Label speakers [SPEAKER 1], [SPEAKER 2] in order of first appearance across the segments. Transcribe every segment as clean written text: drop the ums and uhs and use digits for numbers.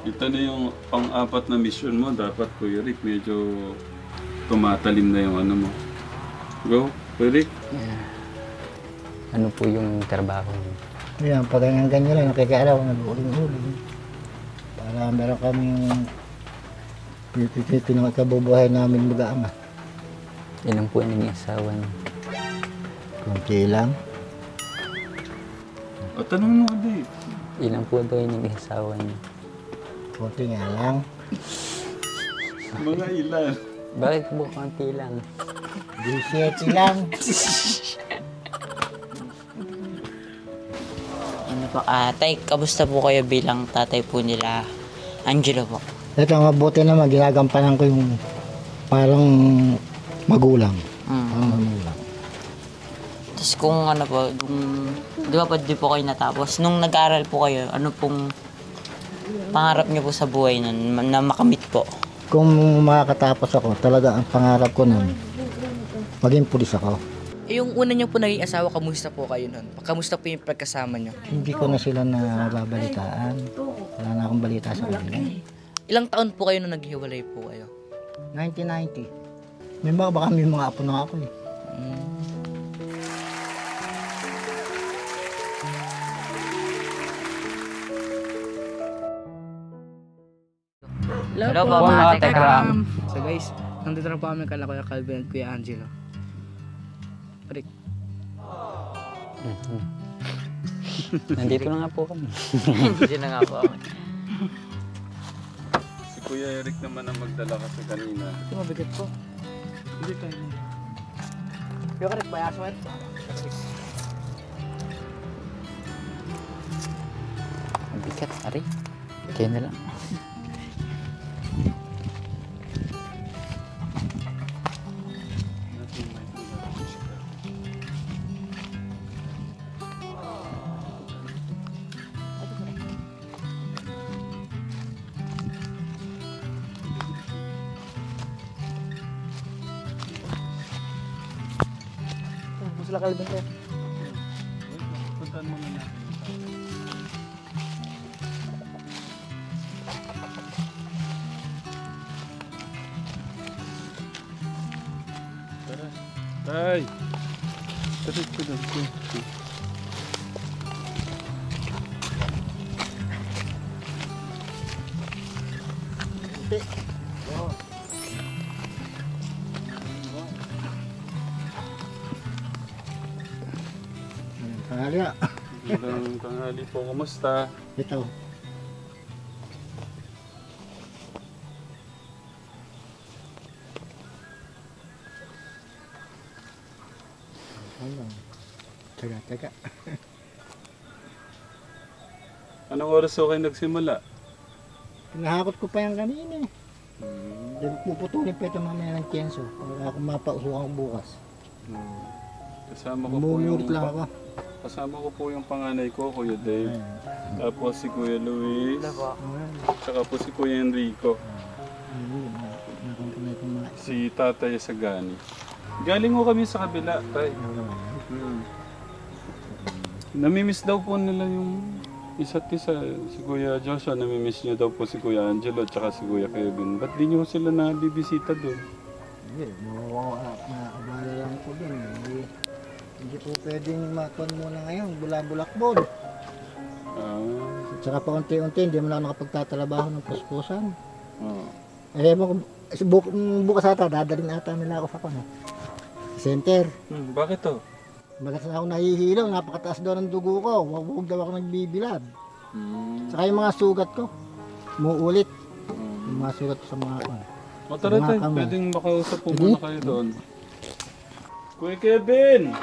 [SPEAKER 1] Ito na yung pang-apat na mission mo. Dapat, Kuya Rick, medyo tumatalim na yung ano mo. Go, Kuya Rick.
[SPEAKER 2] Yeah. Ano po yung trabaho niyo?
[SPEAKER 3] Yan, pag ganyan lang, nakikialaw, nag-uling-uling. Para meron kaming pinakabubuhay namin mag-aama.
[SPEAKER 2] Ilan po ang naging asawa niyo?
[SPEAKER 3] Kunti lang.
[SPEAKER 1] O, tanong mo ulit.
[SPEAKER 2] Ilan po ba yung naging asawa niyo?
[SPEAKER 3] Kunti nga lang.
[SPEAKER 1] Mga ilan.
[SPEAKER 2] Bakit po konti lang?
[SPEAKER 3] 17 lang.
[SPEAKER 4] Ano po, tay, kamusta po kayo bilang tatay po nila Angelo po?
[SPEAKER 3] Ito, mabuti naman, ginagampanan ko yung parang magulang. Parang magulang.
[SPEAKER 4] Tapos kung ano po, di ba pa di po kayo natapos? Nung nag-aaral po kayo, ano pong pangarap niyo po sa buhay nun, na makamit po?
[SPEAKER 3] Kung makakatapos ako, talaga ang pangarap ko nun, maging pulis ako.
[SPEAKER 5] Yung una niyo po naging asawa, kamusta po kayo nun? Kamusta po yung pagkasama niyo?
[SPEAKER 3] Hindi ko na sila nababalitaan. Wala na akong balita sa kanila.
[SPEAKER 5] Ilang taon po kayo nung naghiwalay po kayo?
[SPEAKER 3] 1990. Baka may mga apo na ako eh.
[SPEAKER 4] Hello po,
[SPEAKER 2] mga
[SPEAKER 4] mga
[SPEAKER 2] tekram.
[SPEAKER 5] So guys, nandito na po kami kala Kuya Calvin at Kuya Angelo. Rick.
[SPEAKER 2] Nandito na nga po kami.
[SPEAKER 4] Hindi na nga po ako.
[SPEAKER 1] Si Kuya Eric naman ang magdala kasi kanina.
[SPEAKER 5] Ito mabigat po. Hindi kayo niya. Kuya Rick, bayaswat.
[SPEAKER 2] Mabigat, ari. Kaya na lang.
[SPEAKER 5] Sila Calvin ko.
[SPEAKER 1] Puntan mo na. Tara. Tay! Tara ko lang ko.
[SPEAKER 3] Tanghali.
[SPEAKER 1] Magandang tanghali po. Kumusta?
[SPEAKER 3] Ito. Taga.
[SPEAKER 1] Anong oras ako kayo nagsimula?
[SPEAKER 3] Pinahakot ko pa yan kanina eh. Puputulin pa ito mamaya ng tiyenso para ako mapausukan ko bukas.
[SPEAKER 1] Kasama ko po yung...
[SPEAKER 3] Mumurot lang ako.
[SPEAKER 1] Kasama ko po yung panganay ko, Kuya Dave. Tapos si Kuya Luis. Tsaka po si Kuya Enrico. Si Tatay Sagani. Galing ko kami sa kabila, Tay. Namimiss daw po nila yung isa't isa. Si Kuya Joshua, namimiss niya daw po si Kuya Angelo tsaka si Kuya Kevin. Ba't di niyo sila nabibisita doon?
[SPEAKER 3] Hindi, maabala lang po din. Hindi po pwedeng makon muna ngayon, bulabulakbon. At saka pa unti-unti, hindi mo na nakapagtatrabaho ng puspusan. Eh, bukas ata, dadalhin ata nila ako sa center.
[SPEAKER 1] Bakit to?
[SPEAKER 3] Bagas na ako nahihilaw, napakataas daw ng dugo ko. Huwag daw ako nagbibilad. Saka yung mga sugat ko, muulit. Yung mga sugat ko sa mga ako.
[SPEAKER 1] O tara tayo, pwedeng makausap po muna kayo doon. Kuya Kevin!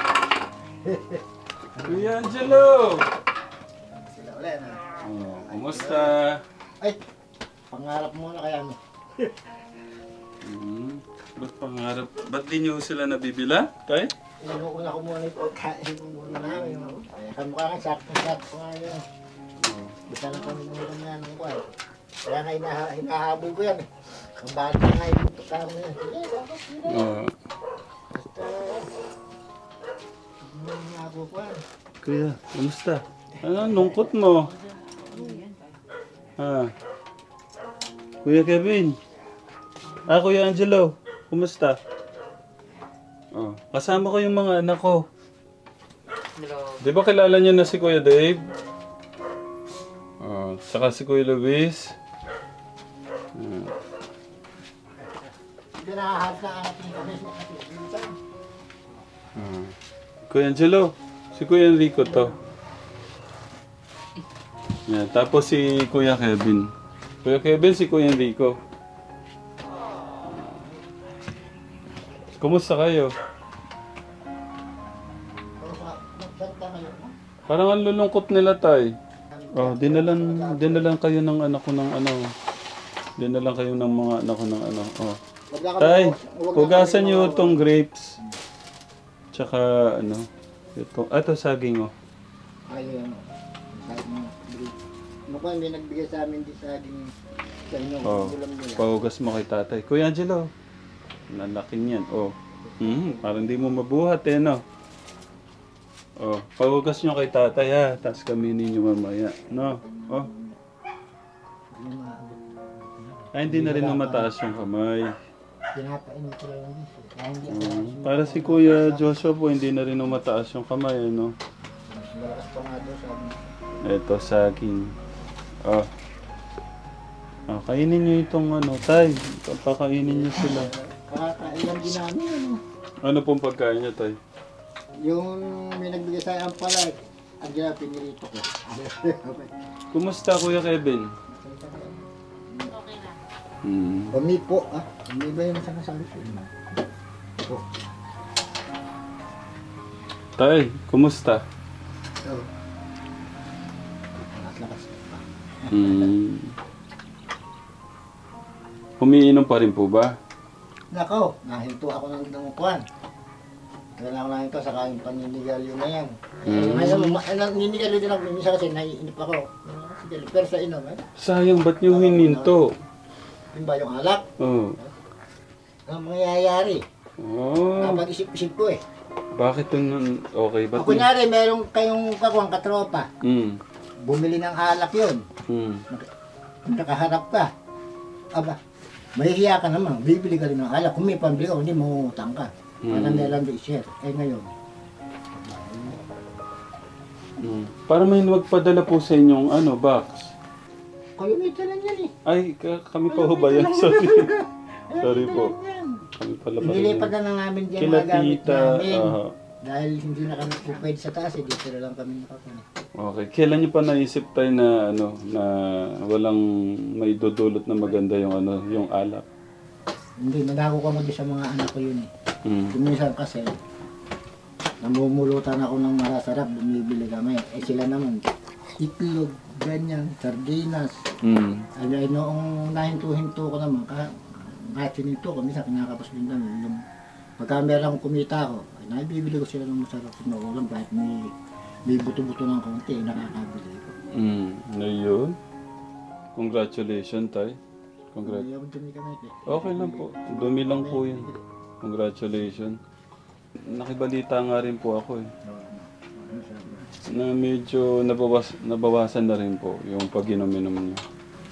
[SPEAKER 1] Kuya Angelo!
[SPEAKER 3] Sila ulit na.
[SPEAKER 1] Kumusta?
[SPEAKER 3] Ay, pangarap muna kaya no.
[SPEAKER 1] Ba't pangarap? Ba't di niyo sila nabibila? Tay?
[SPEAKER 3] Inuuna ko muna ito, kain mo muna namin. Kamukha nga, sakto-sakto nga yun. Bisa lang kami muna nga ng kuwan. Kaya nga hinahabol ko yan. Ang bata nga yung tukar mo yan. Basta, hinahabol ko yan.
[SPEAKER 1] Kuya, kumusta? Ano, lungkot mo? Kuya Kevin. Kuya Angelo. Kumusta? Oh, kasama ko yung mga anak ko. Di ba kilala niyo na si Kuya Dave? Oh, saka si Kuya Luis.
[SPEAKER 3] Hindi nakahal na ating kami.
[SPEAKER 1] Kuya Angelo. Si Kuya Enrico to. Yan, tapos si Kuya Kevin. Kuya Kevin, si Kuya Enrico. Kumusta kayo? Parang ang lulungkot nila, tay. Oh, dinalan kayo ng anak ko ng ano. Dinalan kayo ng mga anak ko ng ano. Oh. Tay, hugasan niyo itong grapes. Tsaka ano. Ito saging, oh.
[SPEAKER 3] Ayun. Ano ko, may nagbigay sa amin di saging sa inyo.
[SPEAKER 1] Oh,
[SPEAKER 3] Ulam nila.
[SPEAKER 1] pahugas mo kay tatay. Kuya Angelo. Lalaking yan. Oh. Parang di mo mabuhat eh, no? Oh, pahugas nyo kay tatay ha. Tapos kami ninyo mamaya. No? Oh. Ay, hindi na rin mataas yung kamay.
[SPEAKER 3] Pinapainit ko lang din siya. Kaya hindi ako
[SPEAKER 1] Para si Kuya Joshua po, hindi na rin mataas yung kamay, no?
[SPEAKER 3] mas malakas pa nga doon sa amin.
[SPEAKER 1] Ito, saging. Oh. Kainin nyo itong ano, tay. Papakainin nyo sila.
[SPEAKER 3] Kakailan din namin ano.
[SPEAKER 1] Ano pong pagkain nyo, tay?
[SPEAKER 3] Yung may nagbigay sa akin pala, andyan na pinirito ko.
[SPEAKER 1] Kumusta, Kuya Kevin?
[SPEAKER 3] Umi po, Umi ba yung nasasabi ko? Po.
[SPEAKER 1] Tay, kumusta?
[SPEAKER 3] So, lakas-lakas.
[SPEAKER 1] Umiinom pa rin po ba?
[SPEAKER 3] Nako, nahinto ako ng kuwan. Kailangan ko lang ito, saka yung paninigalyo na yan. Ngayon, naninigalyo din ako, minsan kasi naiinip ako. Sige, pero sa inom,
[SPEAKER 1] Sayang, ba't nyo hininto?
[SPEAKER 3] Yun ba yung alak?
[SPEAKER 1] Oh.
[SPEAKER 3] Ang mangyayari.
[SPEAKER 1] Oh.
[SPEAKER 3] Napag-isip-isip ko eh.
[SPEAKER 1] Bakit yung okay? Ba't
[SPEAKER 3] Kunyari, meron kayong kakuwang katropa. Bumili ng alak yun. Nakaharap ka. Aba, mahihiya ka naman. Bibili ka rin ng alak. Kung may pambili ka, hindi mangungutang ka. Para meron din share. Eh ngayon.
[SPEAKER 1] Para may magpadala po sa inyong ano, box.
[SPEAKER 3] Kayo may talan yan eh.
[SPEAKER 1] Ay, kami pa ho ba yan? Sorry. Sorry po. Kami pala pa rin.
[SPEAKER 3] Inilipat na namin dyan
[SPEAKER 1] Kila
[SPEAKER 3] mga gamit
[SPEAKER 1] tita.
[SPEAKER 3] namin.
[SPEAKER 1] Aha.
[SPEAKER 3] Dahil hindi na kami pupwede sa taas, dito na lang kami nakakunin.
[SPEAKER 1] Okay. Kailan niyo pa naisip tayo na ano, na walang may dudulot na maganda yung ano, yung alak?
[SPEAKER 3] Hindi, nagako ka sa mga anak ko yun eh. Minsan kasi, namumulutan ako ng marasarap, bumibili kami. Eh sila naman, itlog, ganyan, sardinas. Ay, noong nahinto-hinto ko naman, kahit sininto ko, minsan kinakapos din kami. Pagka meron akong kumita ko, ay naibibili ko sila ng masarap na ulam kahit may buto-buto ng konti, nakakabili ko.
[SPEAKER 1] Ayun. Congratulations, tay.
[SPEAKER 3] Ayaw dumi kami.
[SPEAKER 1] Okay lang po. Dumi lang po yun. Congratulations. Nakibalita nga rin po ako eh. Na medyo nabawasan na rin po yung pag-inom-inom niyo.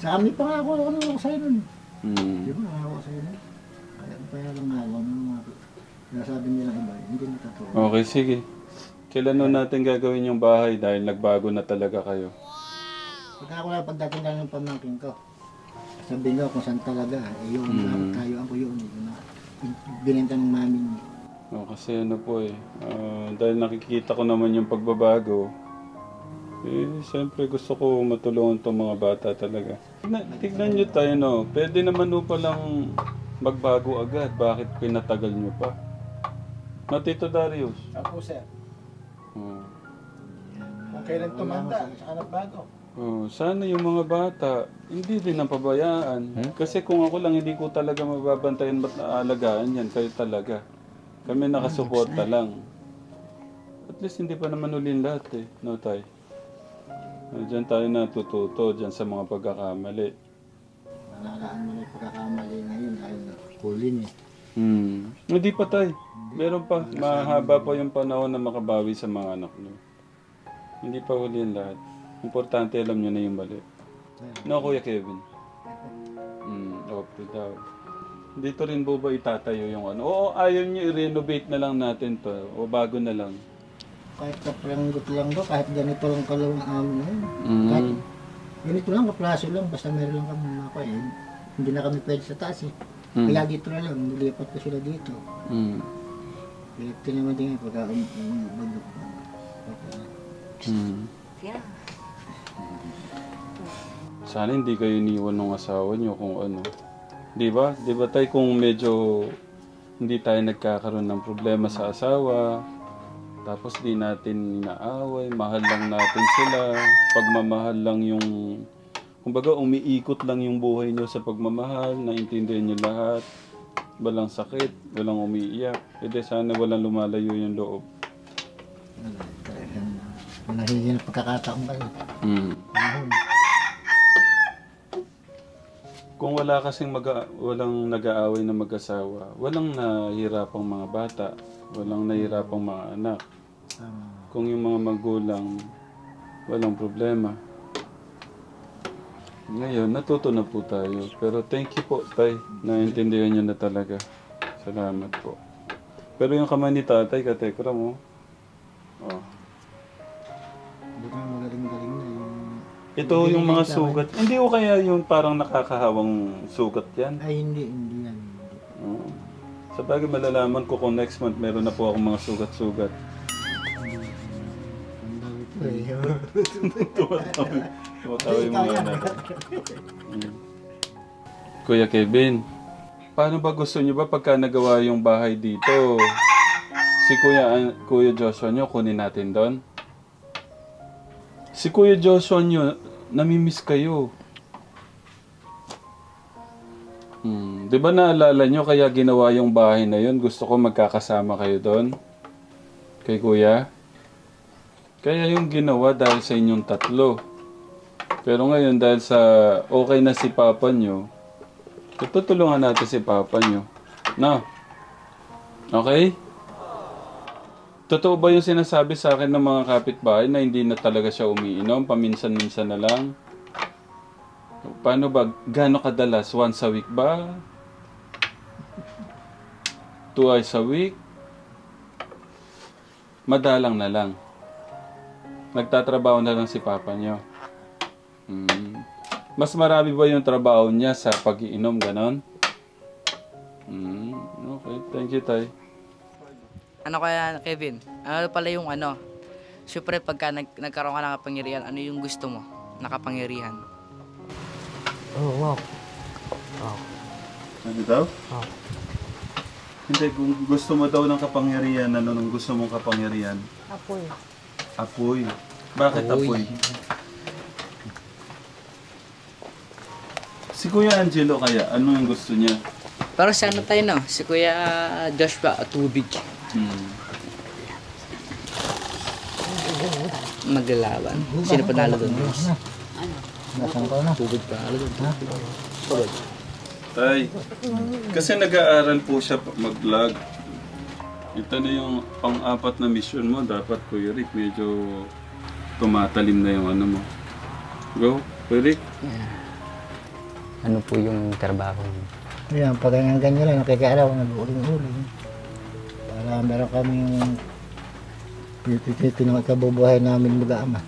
[SPEAKER 3] Sa amin pa nga ako sa'yo nun. Di ba ako sa'yo nun? Kaya lang nga ako ng mga nasabi nilang iba, hindi natatuwa.
[SPEAKER 1] Okay, sige. Kailan nun natin gagawin yung bahay dahil nagbago na talaga kayo?
[SPEAKER 3] Pagka ako lang pagdating lang ng pamangkin ko, sabihin ko kung saan talaga, yun, tayo ako yun. Binenta ng mami niya.
[SPEAKER 1] Kasi ano po eh, dahil nakikita ko naman yung pagbabago, siyempre gusto ko matulungan tong mga bata talaga. Tignan nyo tayo, no? Pwede naman po palang magbago agad. Bakit pinatagal nyo pa? Tito Darius?
[SPEAKER 3] Ako, sir. Kung kailan tumanda, saan bago?
[SPEAKER 1] Sana yung mga bata, hindi din napabayaan. Kasi kung ako lang, hindi ko talaga mababantayan ba't naalagaan yan, kayo talaga. Kami nakasuporta lang. At least hindi pa naman ulin lahat eh, no tay? Diyan tayo natututo, diyan sa mga pagkakamali.
[SPEAKER 3] Nalalaan mo na yung pagkakamali ngayon, dahil huli niya.
[SPEAKER 1] Hindi pa tay. Meron pa. Mahaba pa yung panahon na makabawi sa mga anak niyo. Hindi pa huli yung lahat. Importante alam niyo na yung mali. No, Kuya Kevin? Softly daw. Dito rin po ba itatayo yung ano? Oo, ayaw niyo i-renovate na lang natin to. O bago na lang.
[SPEAKER 3] Kahit kapranggot lang ba, kahit ganito lang kalawang amin na yun. Kahit ganito lang, kaplaso lang, basta meron lang kami mga ko eh. Hindi na kami pwede sa taas eh. Kaya dito na lang, nilipat ko sila dito. Kaya tinaman din pagka bagok.
[SPEAKER 1] Sana hindi kayo iniwan ng asawa niyo kung ano. Di ba? Di ba tayo kung medyo hindi tayo nagkakaroon ng problema sa asawa, tapos di natin inaaway, mahal lang natin sila, pagmamahal lang yung, kumbaga umiikot lang yung buhay niyo sa pagmamahal, naintindihan niyo lahat, walang sakit, walang umiiyak, edi sana walang lumalayo yung loob.
[SPEAKER 3] Nahihigil na pagkakataon kayo.
[SPEAKER 1] Kung wala kasing walang nag-aaway na mag-asawa, walang nahihirapang mga bata, walang nahihirapang mga anak. Kung yung mga magulang, walang problema. Ngayon, natuto na po tayo. Pero thank you po, Tay. Naintindihan niyo na talaga. Salamat po. Pero yung kamay ni Tatay, katekra mo. Oh.
[SPEAKER 3] Buti na magaling-galing na yung...
[SPEAKER 1] Ito yung mga sugat. Hindi ko kaya yung parang nakakahawang sugat yan.
[SPEAKER 3] Ay, hindi yan.
[SPEAKER 1] Oo. Sa bagay malalaman ko kung next month meron na po akong mga sugat-sugat. Tumatawa yung mga anak. Kuya Kevin, paano ba gusto niyo ba pagka nagawa yung bahay dito? Si Kuya Joshua niyo, kunin natin doon? Si Kuya Joshua niyo, namimiss kayo. Di ba naalala nyo kaya ginawa yung bahay na yun? Gusto ko magkakasama kayo doon. Kay Kuya. Kaya yung ginawa dahil sa inyong tatlo. Pero ngayon dahil sa okay na si Papa nyo, tutulungan natin si Papa nyo. No? Okay? Totoo ba yung sinasabi sa akin ng mga kapitbahay na hindi na talaga siya umiinom? Paminsan-minsan na lang? Paano ba? Gano'ng kadalas? Once a week ba? Twice a week? Madalang na lang. Nagtatrabaho na lang si Papa niyo. Mas marami ba yung trabaho niya sa pag-iinom, ganon? Okay, thank you, Tay.
[SPEAKER 5] Ano kaya, Kevin? Ano pala yung ano? Siyempre, pagka nagkaroon ka ng kapangyarihan, ano yung gusto mo na kapangyarihan?
[SPEAKER 3] Oh, wow.
[SPEAKER 1] Ano daw? Hindi, kung gusto mo daw ng kapangyarihan, ano nung gusto mong kapangyarihan?
[SPEAKER 3] Apoy.
[SPEAKER 1] Apoy. Bakit apoy? Si Kuya Angelo kaya, ano yung gusto niya?
[SPEAKER 5] Pero sa ano tayo, no? Si Kuya Joshua, tubig. Maglalaban. Sino panalo doon?
[SPEAKER 3] Nasaan ka na?
[SPEAKER 5] Tubig panalo doon. Tubig.
[SPEAKER 1] Tay, kasi nag-aaral po siya mag-vlog. Ito na yung pang-apat na mission mo. Dapat, Kuya Rick, medyo tumatalim na yung ano mo. Go, Kuya Rick.
[SPEAKER 2] Ano po yung trabaho niyo?
[SPEAKER 3] Yan, pag ganyan lang, nakikialaw, nag-uling-uling. Para meron kaming pinakabubuhay namin mag-aama.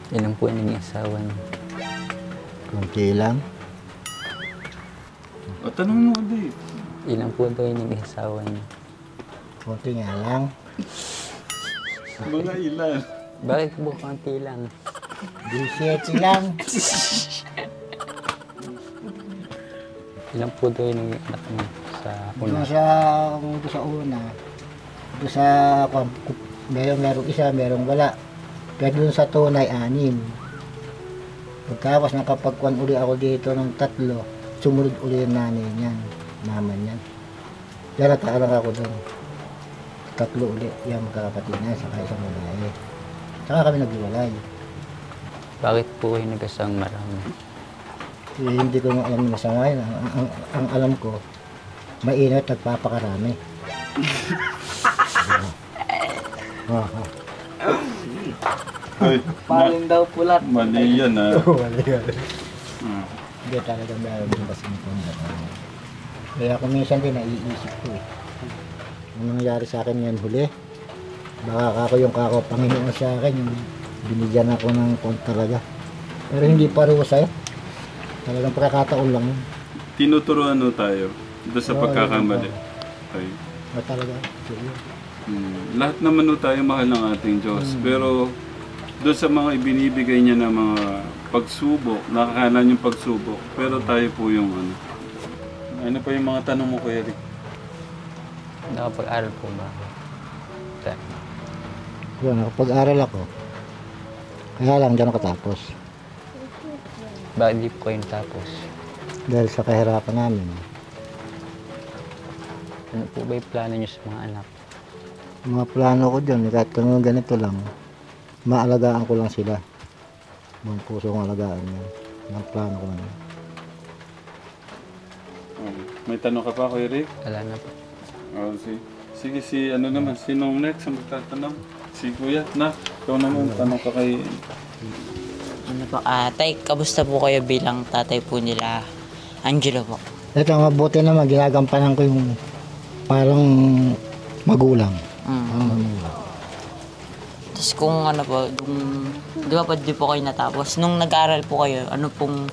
[SPEAKER 2] Ilan po yung asawa niyo?
[SPEAKER 3] Kunti lang.
[SPEAKER 1] O, tanong mo ulit.
[SPEAKER 2] Ilan po daw yung asawa niyo?
[SPEAKER 3] Kunti nga lang.
[SPEAKER 1] Mga ilan?
[SPEAKER 2] Bakit po konti lang?
[SPEAKER 3] 17 lang.
[SPEAKER 2] Ilan po daw yung anak niyo sa una?
[SPEAKER 3] Doon sa una, doon sa merong isa, merong wala. Pero doon sa tunay, 6. Pagkapos nakapagkuhan uli ako dito ng 3, sumunod uli yung nanay niyan, mama niyan. Yan, nataalang ako doon. 3 uli, yan magkakapatid na, saka isang babae. Saka kami naghiwalay.
[SPEAKER 2] Bakit po kayo nag-asang marami?
[SPEAKER 3] Hindi ko nga alam na masama yun. Ang alam ko, mainit at papakarami.
[SPEAKER 1] Ay,
[SPEAKER 5] Paling daw pulat.
[SPEAKER 1] mali yan, ha?
[SPEAKER 3] Hindi Hindi talaga meron din kasi ng kondasyon. Kaya ako minsan din naiisip ko eh. Ang nangyari sa akin yan huli, baka ako yung kako Panginoon sa akin, yung binigyan ako ng kont talaga. Pero hindi pareho sa'yo. Talagang pagkakataon lang yun.
[SPEAKER 1] Tinuturuan no tayo doon sa pagkakamali. Okay.
[SPEAKER 3] Talaga, sige.
[SPEAKER 1] Lahat naman no tayo mahal ng ating Diyos. Pero doon sa mga ibinibigay niya na mga pagsubok, nakakalan yung pagsubok. Pero tayo po yung ano. Ano pa yung mga tanong mo, Kuya Rick?
[SPEAKER 2] Nakapag-aral po ba ako? Sir.
[SPEAKER 3] Yun, nakapag-aral ako. Kaya lang, dyan ako tapos.
[SPEAKER 2] Bakit di po kayo natapos?
[SPEAKER 3] Dahil sa kahirapan namin.
[SPEAKER 2] Ano po ba yung plano niyo sa mga anak?
[SPEAKER 3] Mga plano ko dyan, kahit kung ganito lang, maalagaan ko lang sila. Buong puso kong alagaan yan. Ang plano ko lang.
[SPEAKER 1] May tanong ka pa, Kuya Rick?
[SPEAKER 2] Wala na po.
[SPEAKER 1] Sige, ano naman, sinong next ang magtatanong? Si Kuya, na, ikaw naman, tanong ka kay...
[SPEAKER 4] Ano po, tay, kamusta po kayo bilang tatay po nila Angelo po?
[SPEAKER 3] Ito, mabuti naman, ginagampanan ko yung parang magulang. Parang magulang.
[SPEAKER 4] Tapos kung ano po, di ba pa di po kayo natapos? Nung nag-aaral po kayo, ano pong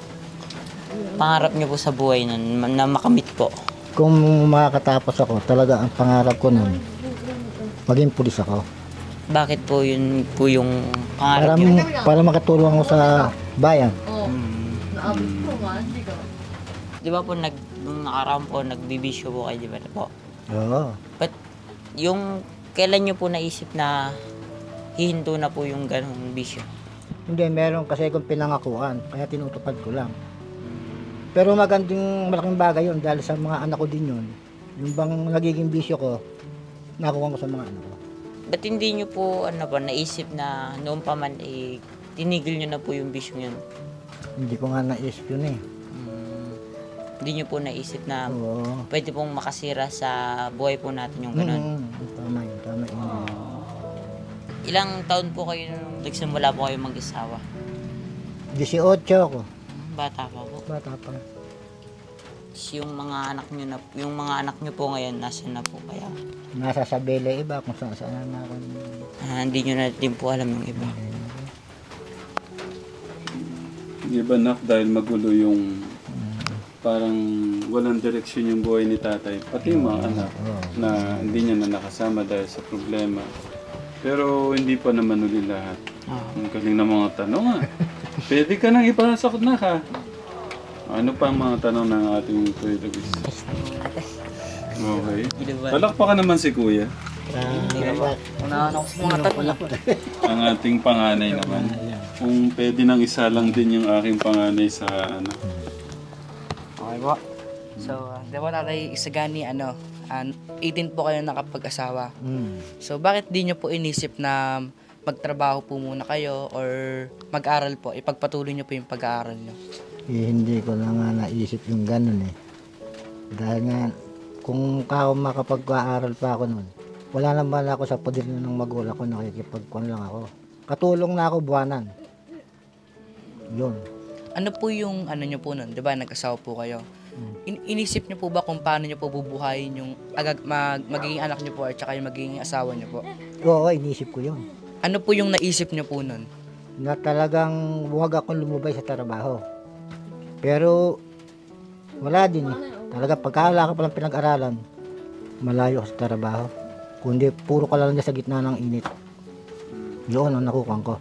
[SPEAKER 4] pangarap niyo po sa buhay nun na makamit po?
[SPEAKER 3] Kung makakatapos ako, talaga ang pangarap ko nun, maging pulis ako.
[SPEAKER 4] Bakit po yun po yung pangarap niyo?
[SPEAKER 3] Para makatulong ako sa bayan.
[SPEAKER 4] Di ba po nung nakaraan po, nagbibisyo po kayo, di ba po?
[SPEAKER 3] Oo.
[SPEAKER 4] But yung kailan niyo po naisip na hihinto na po yung ganong bisyo?
[SPEAKER 3] Hindi, meron kasi akong pinangakuan, kaya tinutupad ko lang. Pero magandang malaking bagay yun dahil sa mga anak ko din yun. Yung bang nagiging bisyo ko, nakuha ko sa mga anak ko.
[SPEAKER 4] Ba't hindi niyo po naisip na noon pa man tinigil niyo na po yung bisyo yun?
[SPEAKER 3] Hindi ko nga naisip yun eh.
[SPEAKER 4] Hindi niyo po naisip na
[SPEAKER 3] Oo.
[SPEAKER 4] pwede pong makasira sa buhay po natin yung ganun?
[SPEAKER 3] Tama yun, tama yun.
[SPEAKER 4] Ilang taon po kayo nung nagsimula po kayo mag-isawa?
[SPEAKER 3] 18 ako.
[SPEAKER 4] Bata pa po.
[SPEAKER 3] Bata pa.
[SPEAKER 4] Tapos yung mga anak niyo po ngayon, nasa na po kaya?
[SPEAKER 3] Nasa sa Bele iba kung saan na ako.
[SPEAKER 4] Hindi niyo na din po alam yung iba.
[SPEAKER 1] Iba nak dahil magulo yung parang walang direksyon yung buhay ni tatay. Pati yung mga anak na hindi niya na nakasama dahil sa problema. Pero hindi pa naman uli lahat. Ang galing na mga tanong Pwede ka nang ipasok na ka. Ano pa ang mga tanong ng ating Kuya Luis? Okay. Palakpakan naman si Kuya.
[SPEAKER 4] Unahan ako sa mga tanong.
[SPEAKER 1] Ang ating panganay naman. Kung pwede nang isa lang din yung aking panganay sa ano.
[SPEAKER 5] Okay po. So, di ba tatay, isagani 18 po kayo nakapag-asawa. So, bakit di nyo po inisip na magtrabaho po muna kayo or mag-aral po? Ipagpatuloy nyo po yung pag-aaral nyo.
[SPEAKER 3] Hindi ko na nga naisip yung ganun eh. Dahil nga, kung ako makapag-aaral pa ako nun, wala naman ako sa poder ng magulang ko, nakikipagkuhan lang ako. Katulong na ako buwanan. Yun.
[SPEAKER 5] Ano po yung nyo po nun? Di ba, nag-asawa po kayo? Inisip nyo po ba kung paano nyo po bubuhayin yung magiging anak nyo po at saka yung magiging asawa nyo po?
[SPEAKER 3] Oo, inisip ko yun.
[SPEAKER 5] Ano po yung naisip nyo po nun?
[SPEAKER 3] Na talagang huwag akong lumubay sa trabaho. Pero wala din eh. Talaga pagkala ka palang pinag-aralan, malayo sa trabaho. Kundi puro ka lang sa gitna ng init. Yun ang nakukuhan ko.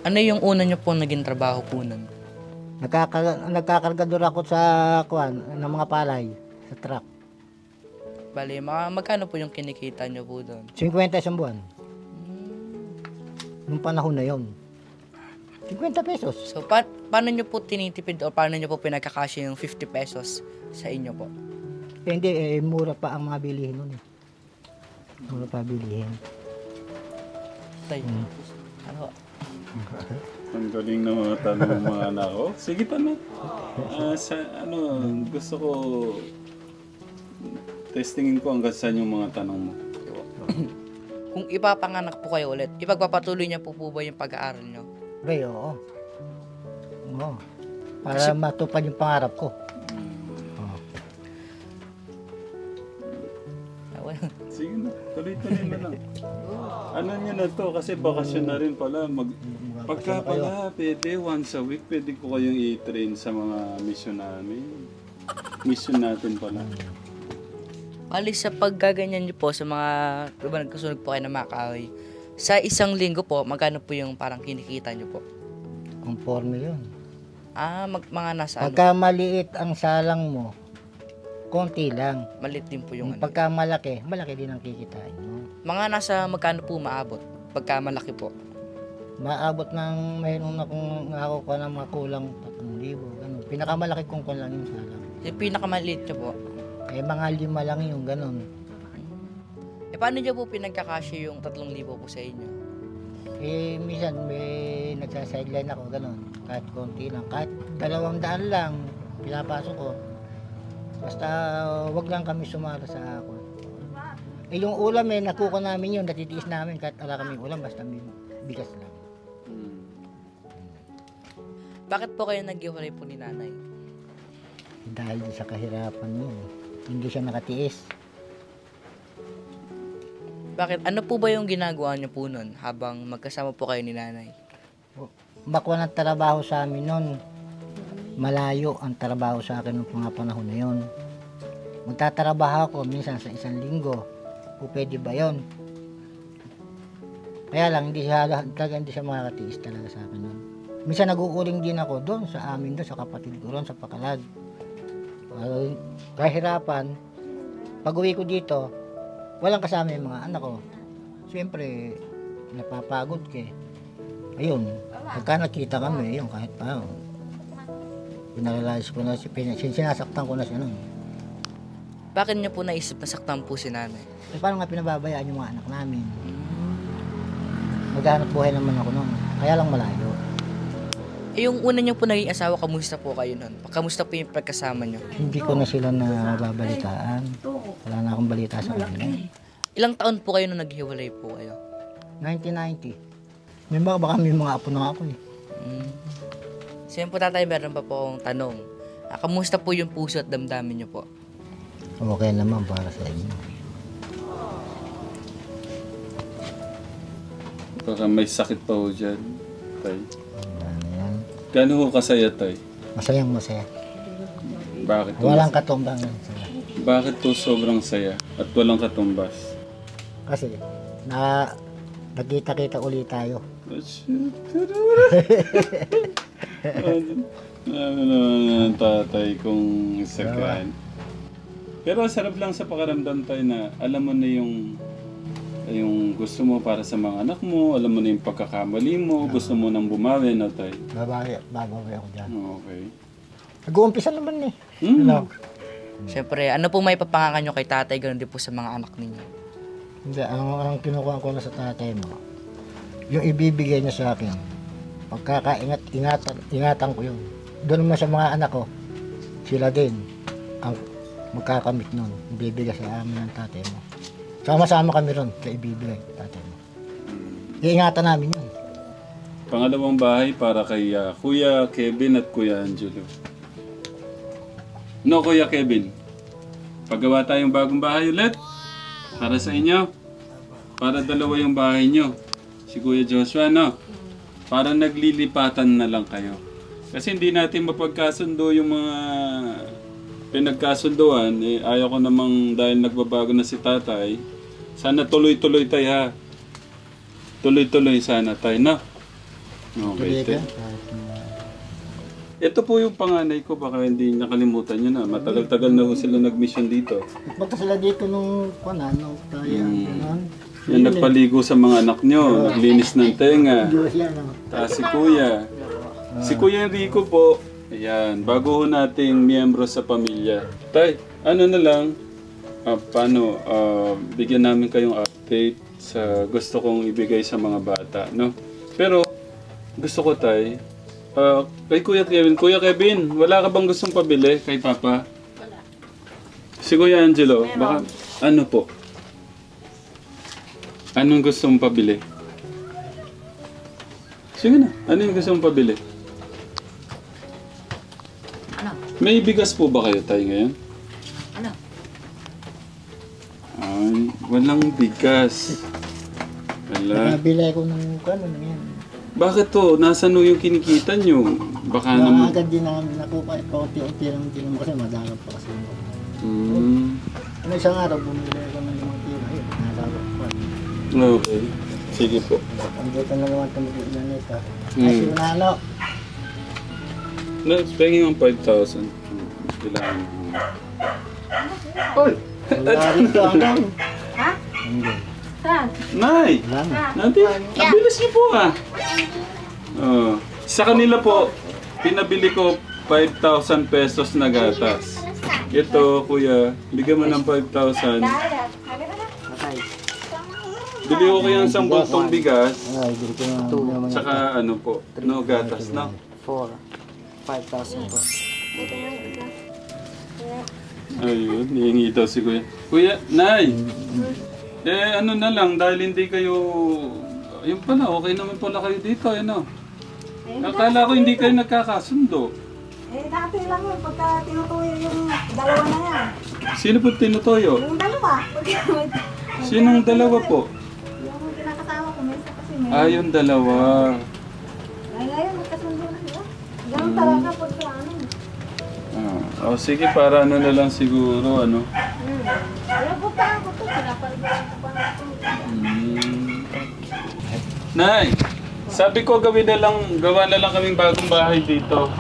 [SPEAKER 5] Ano yung una nyo po naging trabaho po nun?
[SPEAKER 3] Nagkakargador ako sa ng mga palay sa truck.
[SPEAKER 5] Bali, magkano po yung kinikita nyo po doon?
[SPEAKER 3] 50 isang buwan. Nung panahon na yon. 50 pesos.
[SPEAKER 5] So, paano nyo po tinitipid o paano nyo po pinagkakasya yung 50 pesos sa inyo po?
[SPEAKER 3] Hindi, mura pa ang mga bilihin nun eh. Mura pa bilihin.
[SPEAKER 5] Tay, ano?
[SPEAKER 1] Ang galing na mga tanong ng mga anak ko. Sige pa na. Gusto ko testingin ko hanggang saan yung mga tanong mo.
[SPEAKER 5] Kung ipapanganak po kayo ulit, ipagpapatuloy niya po ba yung pag-aaral nyo?
[SPEAKER 3] Bay, oo. Oo. Para matupad yung pangarap ko.
[SPEAKER 1] Sige na, tuloy-tuloy na lang. Ano nyo na to, kasi bakasyon na rin pala. Pagka pala, pwede, once a week, pwede ko kayong i-train sa mga mission namin. Mission natin pala.
[SPEAKER 5] Bali sa paggaganyan niyo po sa mga, diba nagkasunog po kayo ng mga kahoy, sa isang linggo po, magkano po yung parang kinikita niyo po?
[SPEAKER 3] Conforme yun.
[SPEAKER 5] Mga nasa
[SPEAKER 3] Pagka maliit ang salang mo, konti lang.
[SPEAKER 5] maliit din po yung ano.
[SPEAKER 3] Pagka malaki, malaki din ang kikitain mo.
[SPEAKER 5] Mga nasa magkano po maabot? Pagka malaki po.
[SPEAKER 3] Maabot ng mayroon akong nakakuha ng mga kulang 3,000. Ganun. Pinakamalaki kong kulang yung salang.
[SPEAKER 5] Yung pinakamaliit niyo po.
[SPEAKER 3] Mga 5 lang yung ganun.
[SPEAKER 5] Paano niyo po pinagkakasya yung 3,000 po sa inyo?
[SPEAKER 3] Minsan may nagsasideline ako ganun. Kahit konti lang. Kahit 200 lang pinapasok ko. Basta wag lang kami sumara sa ako. Yung ulam nakuha namin yun, natitiis namin kahit wala kaming ulam, basta may bigas lang.
[SPEAKER 5] Bakit po kayo naghiwalay po ni nanay?
[SPEAKER 3] Dahil sa kahirapan yun. Hindi siya nakatiis.
[SPEAKER 5] Bakit? Ano po ba yung ginagawa niyo po nun habang magkasama po kayo ni nanay?
[SPEAKER 3] Makuha ng trabaho sa amin nun. Malayo ang trabaho sa akin noong mga panahon na yun. Magtatrabaho ako minsan sa 1 linggo. O pwede ba yun? Kaya lang, hindi siya makakatiis talaga sa akin nun. Minsan nag-uuling din ako doon sa amin doon, sa kapatid ko doon, sa Pakalag. Kahirapan, pag uwi ko dito, walang kasama yung mga anak ko. Siyempre, napapagod ka. Ayun, pagka nakita kami, yun, kahit pa, pinaralyze ko na, sinasaktan ko na siya nun.
[SPEAKER 5] Bakit niyo po naisip na saktan po si nanay?
[SPEAKER 3] Paano nga pinababayaan yung mga anak namin? Maghanap buhay naman ako nun, kaya lang malayo.
[SPEAKER 5] Yung una niyo po naging asawa, kamusta po kayo nun? Kamusta po yung pagkasama niyo?
[SPEAKER 3] Hindi ko na sila nababalitaan. Wala na akong balita sa kanila.
[SPEAKER 5] Ilang taon po kayo nung naghiwalay po kayo?
[SPEAKER 3] 1990. Baka may mga apo na ako eh.
[SPEAKER 5] Siyempre po tatay, meron pa po akong tanong. Kamusta po yung puso at damdamin niyo po?
[SPEAKER 3] Okay naman para sa inyo.
[SPEAKER 1] Baka may sakit pa ho dyan, tay.
[SPEAKER 3] Ano yan?
[SPEAKER 1] Gano'n ho kasaya, tay?
[SPEAKER 3] Masayang masaya.
[SPEAKER 1] Bakit ho?
[SPEAKER 3] Walang katumbangan sila.
[SPEAKER 1] Bakit to sobrang saya at walang katumbas?
[SPEAKER 3] Kasi nagkita-kita ulit tayo.
[SPEAKER 1] Ano naman ang tatay kung isagaan. Pero sarap lang sa pakaramdam tayo na alam mo na yung gusto mo para sa mga anak mo, alam mo na yung pagkakamali mo, gusto mo nang bumawi na tayo.
[SPEAKER 3] Babawi ako dyan.
[SPEAKER 1] Okay.
[SPEAKER 3] Nag-uumpisa naman eh.
[SPEAKER 1] Mm.
[SPEAKER 5] Siyempre, ano po may papangakan nyo kay tatay, ganoon din po sa mga anak ninyo?
[SPEAKER 3] Hindi, ang kinukuha ko na sa tatay mo, yung ibibigay niya sa akin, ingatan ko yun. Doon naman sa mga anak ko, sila din ang magkakamit nun, ibibigay sa amin ng tatay mo. Sama-sama kami ron, kaya ibibigay tatay mo. Iingatan namin yun.
[SPEAKER 1] Pangalawang bahay para kay Kuya Kevin at Kuya Angelo. No, Kuya Kevin. Paggawa tayong bagong bahay ulit. Para sa inyo. Para dalawa yung bahay nyo. Si Kuya Joshua, no? Para naglilipatan na lang kayo. Kasi hindi natin mapagkasundo yung mga pinagkasunduan. Ayaw ko namang dahil nagbabago na si tatay. Sana tuloy-tuloy tayo, ha? Tuloy-tuloy sana tayo, no? Okay. Ito po yung panganay ko, baka hindi nakalimutan nyo na. Matagal-tagal na ho sila nag-mission dito.
[SPEAKER 3] Punta sila dito nung nung tayo.
[SPEAKER 1] Yan nagpaligo sa mga anak nyo, naglinis ng tenga. Si Kuya. Si Kuya Enrico po, ayan, bago ho nating miyembro sa pamilya. Tay, ano na lang, bigyan namin kayong update sa gusto kong ibigay sa mga bata, no? Pero, gusto ko tay, kay Kuya Kevin, wala ka bang gustong pabili kay Papa? Wala. Si Kuya Angelo, baka, ano po? Anong gustong pabili? Sige na, ano yung gustong pabili? May bigas po ba kayo tayo ngayon?
[SPEAKER 4] Ano?
[SPEAKER 1] Ay, walang bigas. Wala.
[SPEAKER 3] Nabili ko ng kanon yan.
[SPEAKER 1] Bakit to? Nasaan yung kinikita nyo? Baka naman...
[SPEAKER 3] Agad din namin nakuha. Kaunti-unti lang din naman kasi madami pa kasi. Ano isang araw bumili ko ng 5 kilo. Ayun, nakalap ko.
[SPEAKER 1] Okay. Sige po.
[SPEAKER 3] Andito na naman tumigil na ito.
[SPEAKER 1] Hmm.
[SPEAKER 3] Ay, sino na ano?
[SPEAKER 1] No, pengin ang 5,000. Kailangan. Oy!
[SPEAKER 3] Wala rito ano?
[SPEAKER 6] Ha?
[SPEAKER 3] Hindi.
[SPEAKER 6] Saan?
[SPEAKER 1] Nay!
[SPEAKER 3] Wala na.
[SPEAKER 1] Natin, abilis niyo po ah. Oh. Sa kanila po, pinabili ko 5,000 pesos na gatas. Ito, kuya, bigyan mo ng 5,000.
[SPEAKER 3] Patay.
[SPEAKER 1] Bili ko kaya isang bultong bigas.
[SPEAKER 3] Ay, bili ko na.
[SPEAKER 1] Tsaka ano po, no gatas na.
[SPEAKER 5] 4. 5,000 po.
[SPEAKER 1] Ayun, hihingi daw si kuya. Kuya, nay! Ano na lang, dahil hindi kayo... Ayun pala, okay naman pala kayo dito, ano? Akala ko hindi kayo nagkakasundo.
[SPEAKER 6] Dati lang yun, pagka tinutuyo yung dalawa na yan.
[SPEAKER 1] Sino po tinutoyo?
[SPEAKER 6] Yung dalawa.
[SPEAKER 1] Sinong dalawa po?
[SPEAKER 6] Yung kinakasama ko, may isa kasi may.
[SPEAKER 1] Yung dalawa.
[SPEAKER 6] Ay, ngayon, magkasundo na sila. Ganun talaga pagka ano.
[SPEAKER 1] Sige, para ano na lang siguro, ano?
[SPEAKER 6] Alam ko pa ako to, pinapaliburan ko pa ako.
[SPEAKER 1] Nay, sabi ko gawa na lang kaming bagong bahay dito.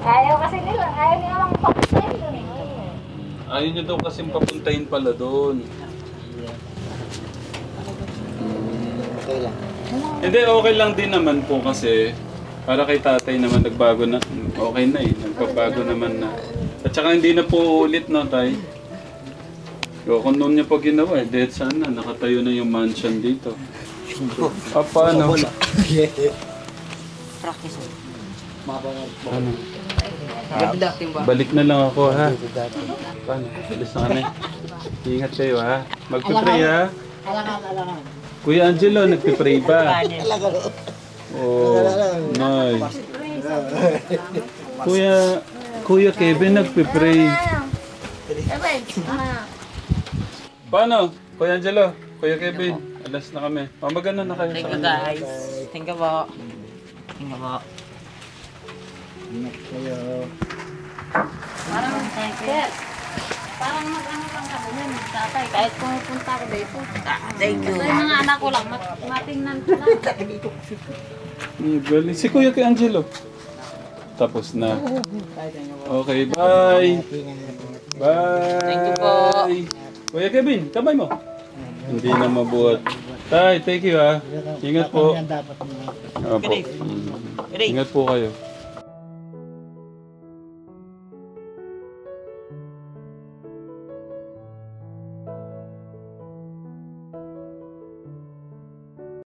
[SPEAKER 6] Ayaw kasi nila, ayaw nila lang pakisin doon.
[SPEAKER 1] Ayaw niyo daw kasing papuntahin pala doon.
[SPEAKER 3] Okay lang.
[SPEAKER 1] Hindi, okay lang din naman po kasi para kay tatay naman nagbago na. Okay na eh, nagpabago naman na. At saka hindi na po ulit no, tay. Kung noon niya pa ginawa eh, dead sana, nakatayo na yung mansion dito. Paano?
[SPEAKER 5] Practice.
[SPEAKER 1] Ano?
[SPEAKER 5] Ganda, timba.
[SPEAKER 1] Balik na lang ako ha. Paano? Alis na kami. Ingat kayo ha. Magpipray ha.
[SPEAKER 3] Alangan.
[SPEAKER 1] Kuya Angelo, nagpipray ba? Oh, nice. Kuya Kevin, nagpipray. Paano? Kuya Angelo, Kuya Kevin, alas na kami. Mamagana na kayo.
[SPEAKER 4] Thank
[SPEAKER 1] sa
[SPEAKER 4] you
[SPEAKER 1] kanila.
[SPEAKER 4] guys. Thank you po. Thank you po.
[SPEAKER 3] Ingat kayo.
[SPEAKER 6] Parang, sir, parang mag-ano lang kami nun, tatay. Kahit pumupunta ako dito.
[SPEAKER 4] Thank you.
[SPEAKER 6] So yung mga anak ko lang, matingnan ko lang.
[SPEAKER 1] Galing. Si Kuya kay Angelo. Tapos na. Okay, bye. Bye.
[SPEAKER 4] Thank you po.
[SPEAKER 1] Kuya Kevin, kamay mo. Hindi na mabuhat. Tay, thank you ha. Ingat po.
[SPEAKER 3] Yan dapat mo.
[SPEAKER 1] Opo. Ingat po kayo.